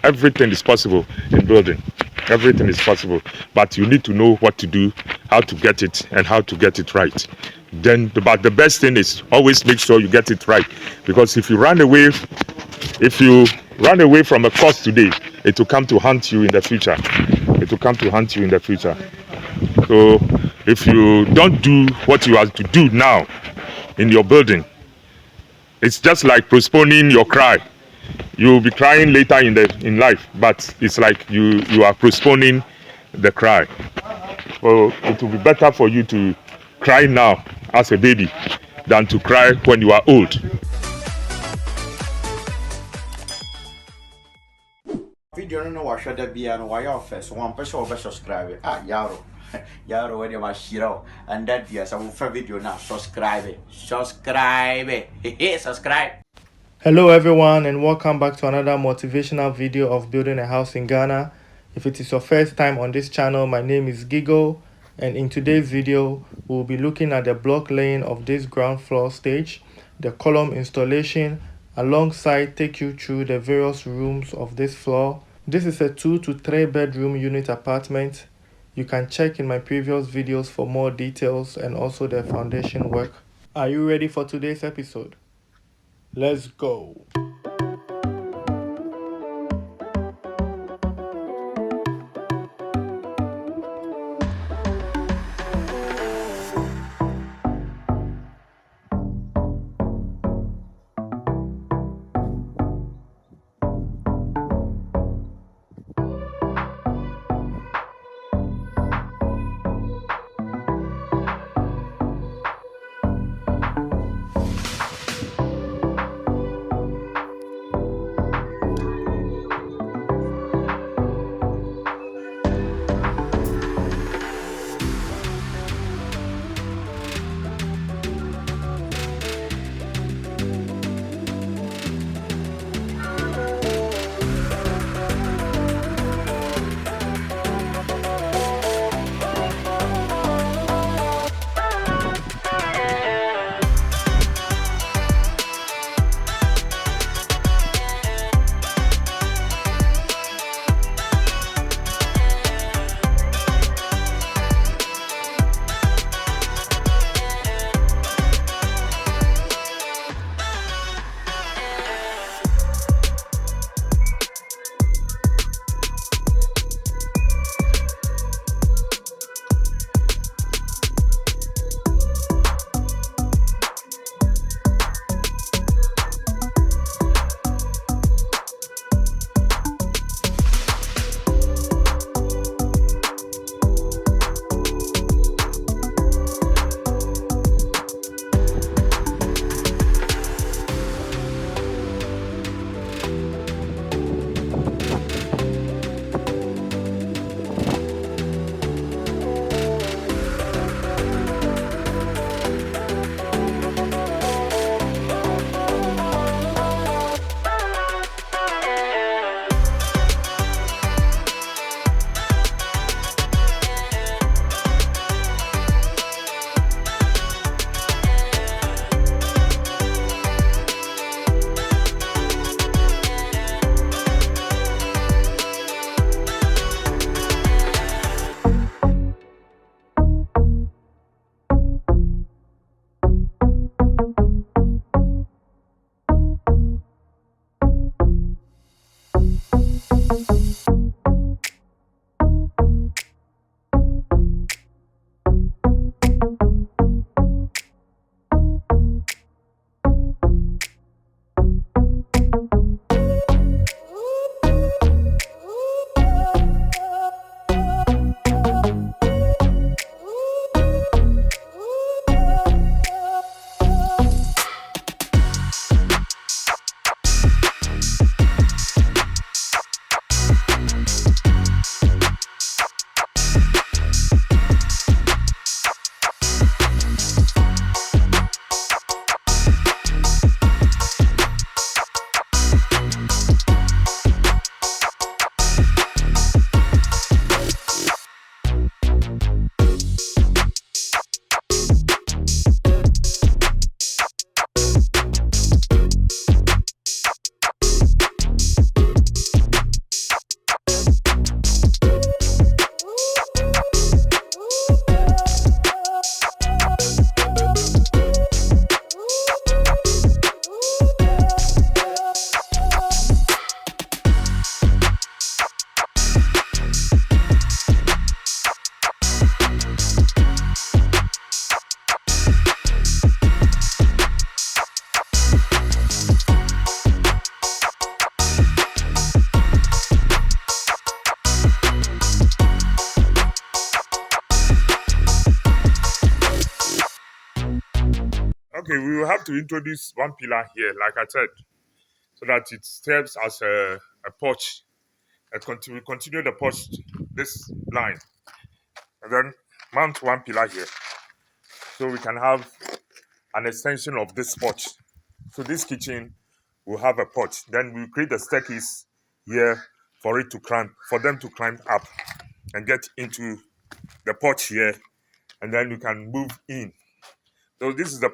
Everything is possible in building. Everything is possible, but you need to know what to do, how to get it, and how to get it right. But the best thing is always make sure you get it right, because if you run away from a cause today, it will come to haunt you in the future. It will come to haunt you in the future. So if you don't do what you have to do now in your building, it's just like postponing your cry. You will be crying later in life, but it's like you are postponing the cry. So it will be better for you to cry now as a baby than to cry when you are old. Video no washa da bia no why office one person over subscribe yaro yaro when you ma shiro and that dia some video now subscribe subscribe Hello everyone and welcome back to another motivational video of building a house in Ghana. If it is your first time on this channel, my name is Gigo, and in today's video we'll be looking at the block laying of this ground floor stage, the column installation, alongside take you through the various rooms of this floor. This is a 2 to 3 bedroom unit apartment. You can check in my previous videos for more details and also the foundation work. Are you ready for today's episode? Let's go. Okay, we will have to introduce one pillar here, like I said, so that it serves as a porch. We continue the porch this line, and then mount one pillar here, so we can have an extension of this porch. So this kitchen will have a porch. Then we create a staircase here for them to climb up and get into the porch here, and then we can move in. So this is the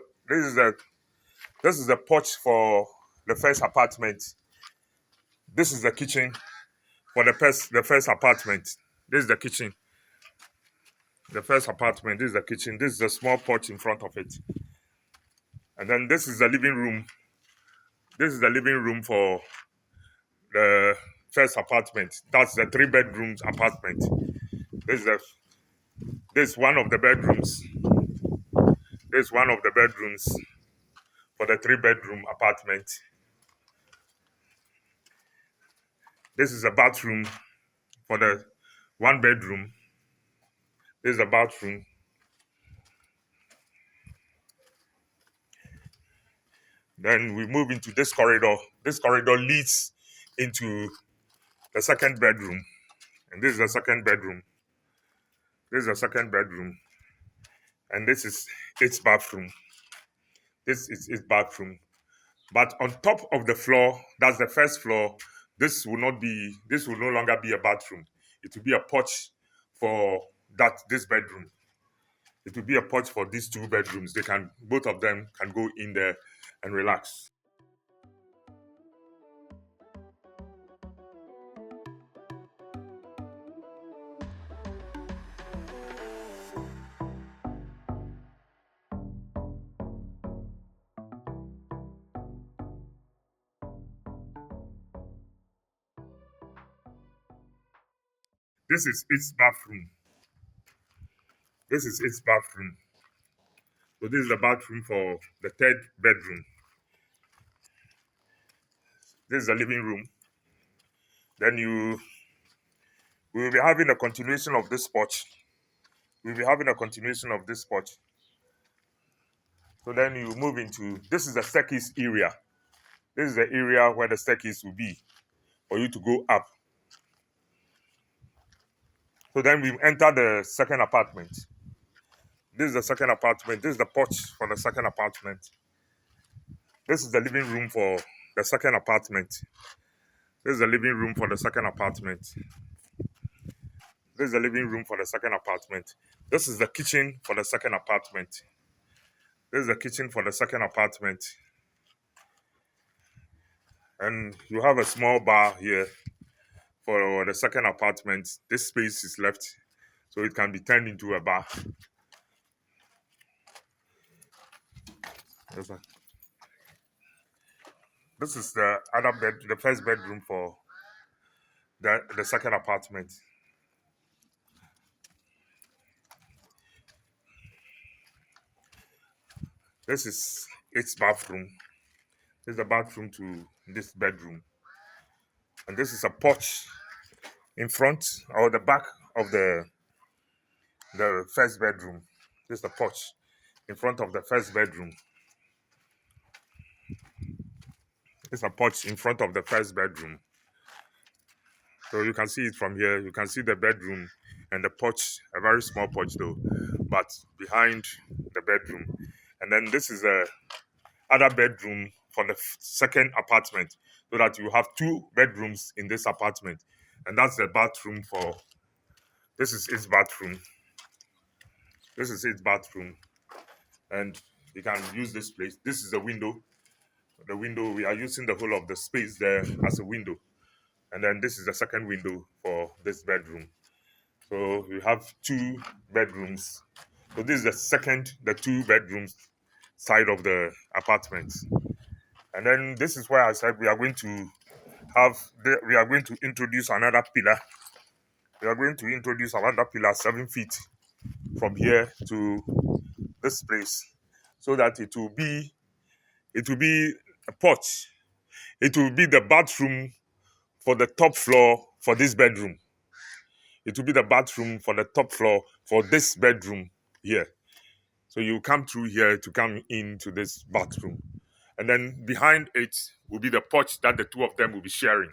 porch for the first apartment. This is the kitchen for the first apartment. This is the kitchen. The first apartment. This is the kitchen. This is the small porch in front of it. And then this is the living room. This is the living room for the first apartment. That's the 3 bedrooms apartment. This is one of the bedrooms. This is one of the bedrooms for the 3 bedroom apartment. This is a bathroom for the 1 bedroom. This is a bathroom. Then we move into this corridor. This corridor leads into the 2nd bedroom. And this is the 2nd bedroom. This is the 2nd bedroom. And this is its bathroom. This is its bathroom. But on top of the floor, that's the first floor, this will no longer be a bathroom. It will be a porch for this bedroom. It will be a porch for these 2 bedrooms. Both of them can go in there and relax. This is its bathroom. This is its bathroom. So this is the bathroom for the 3rd bedroom. This is the living room. Then we will be having a continuation of this porch. We'll be having a continuation of this porch. So then you move into, this is the staircase area. This is the area where the staircase will be for you to go up. So then we enter the 2nd apartment. This is the 2nd apartment. This is the porch for the 2nd apartment. This is the living room for the 2nd apartment. This is the living room for the 2nd apartment. This is the living room for the 2nd apartment. This is the kitchen for the 2nd apartment. This is the kitchen for the 2nd apartment. And you have a small bar here for the 2nd apartment. This space is left, so it can be turned into a bar. This is the the 1st bedroom for the 2nd apartment. This is its bathroom. This is the bathroom to this bedroom. And this is a porch in front or the back of the 1st bedroom. This is the porch in front of the 1st bedroom. It's a porch in front of the 1st bedroom. So you can see it from here. You can see the bedroom and the porch, a very small porch though, but behind the bedroom. And then this is the other bedroom for the 2nd apartment, so that you have 2 bedrooms in this apartment. And that's the bathroom this is its bathroom. This is its bathroom. And you can use this place. This is the window. The window, we are using the whole of the space there as a window. And then this is the 2nd window for this bedroom. So you have 2 bedrooms. So this is the 2 bedrooms side of the apartment. And then this is where I said we are going to introduce another pillar. We are going to introduce another pillar 7 feet from here to this place, so that it will be a porch. It will be the bathroom for the top floor for this bedroom. It will be the bathroom for the top floor for this bedroom here. So you come through here to come into this bathroom. And then behind it will be the porch that the two of them will be sharing.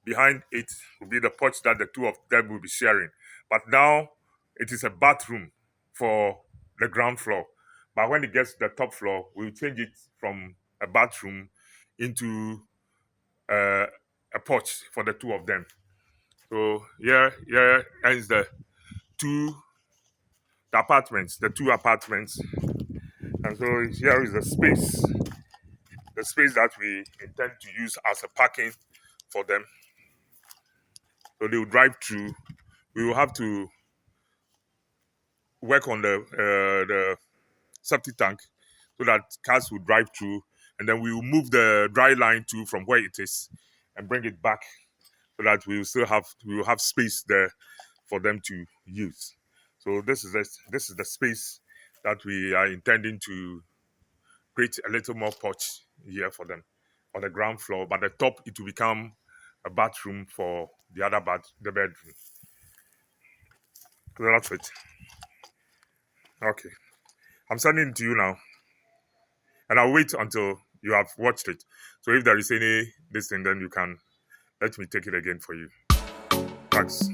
Behind it will be the porch that the two of them will be sharing. But now it is a bathroom for the ground floor. But when it gets to the top floor, we'll change it from a bathroom into uh, a porch for the two of them. So here ends the apartments, the two apartments. And so here is the space that we intend to use as a parking for them. So they will drive through. We will have to work on the septic tank so that cars will drive through, and then we will move the dry line to from where it is and bring it back so that we will have space there for them to use. So this is the space that we are intending to create a little more porch here for them on the ground floor, but the top it will become a bathroom for the bedroom. So that's it. Okay, I'm sending it to you now, and I'll wait until you have watched it. So if there is any this thing, then you can let me take it again for you. Thanks.